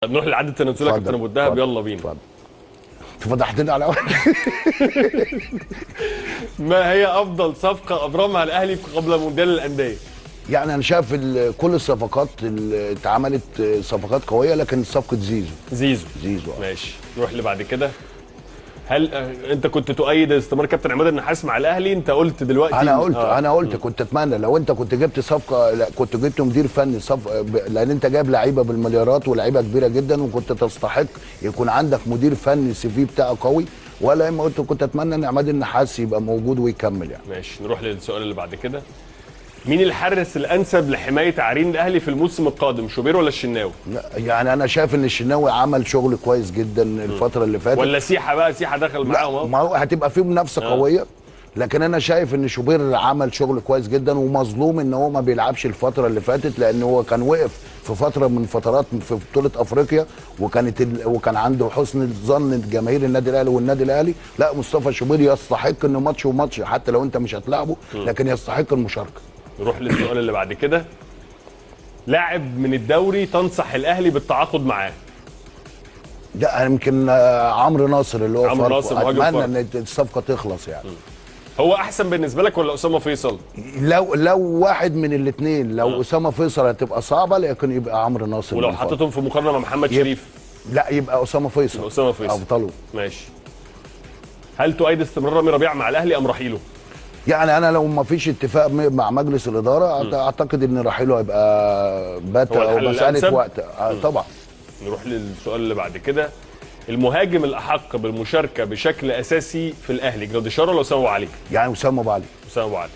نروح لعدد تنازلات كابتن ابو الدهب، يلا بينا. اتفضل. فتحتني على ما هي افضل صفقه ابرمها الاهلي قبل مونديال الانديه؟ يعني انا شايف كل الصفقات اللي اتعملت صفقات قويه، لكن صفقه زيزو ماشي. نروح اللي بعد كده. هل انت كنت تؤيد استمرار كابتن عماد النحاس مع الاهلي؟ انت قلت دلوقتي انا قلت كنت اتمنى لو انت كنت جبت صفقه، كنت جبت مدير فني لان انت جايب لعيبه بالمليارات ولاعيبه كبيره جدا، وكنت تستحق يكون عندك مدير فني السي في بتاعه قوي. ولا اما قلت كنت اتمنى ان عماد النحاس يبقى موجود ويكمل يعني. ماشي. نروح للسؤال اللي بعد كده. مين الحارس الانسب لحمايه عرين الاهلي في الموسم القادم، شوبير ولا الشناوي؟ يعني انا شايف ان الشناوي عمل شغل كويس جدا الفتره اللي فاتت. ولا سيحه بقى؟ سيحه دخل معاهم اهو. ما هو هتبقى فيه منافسه قويه، لكن انا شايف ان شوبير عمل شغل كويس جدا، ومظلوم ان هو ما بيلعبش الفتره اللي فاتت، لان هو كان وقف في فتره من فترات في بطوله افريقيا، وكان عنده حسن ظن جماهير النادي الاهلي والنادي الاهلي. لا، مصطفى شوبير يستحق انه ماتش وماتش حتى لو انت مش هتلعبه، لكن يستحق المشاركه. نروح للسؤال اللي بعد كده. لاعب من الدوري تنصح الاهلي بالتعاقد معاه؟ لا، يمكن عمرو ناصر اللي هو عمرو ناصر اتمنى ان الصفقه تخلص يعني. هو احسن بالنسبه لك ولا اسامه فيصل؟ لو واحد من الاثنين، لو اسامه فيصل هتبقى صعبه، لكن يبقى عمرو ناصر. ولو حطيتهم في مقارنه مع محمد شريف؟ لا، يبقى اسامه فيصل. افضله. ماشي. هل تؤيد استمرار رامي ربيعه مع الاهلي ام رحيله؟ يعني انا لو ما فيش اتفاق مع مجلس الاداره اعتقد ان رحيله هيبقى باتا او مساله وقت. طبعا. نروح للسؤال اللي بعد كده. المهاجم الاحق بالمشاركه بشكل اساسي في الاهلي، جراديشار ولا اسامه ابو علي؟ يعني اسامه ابو علي. اسامه ابو علي.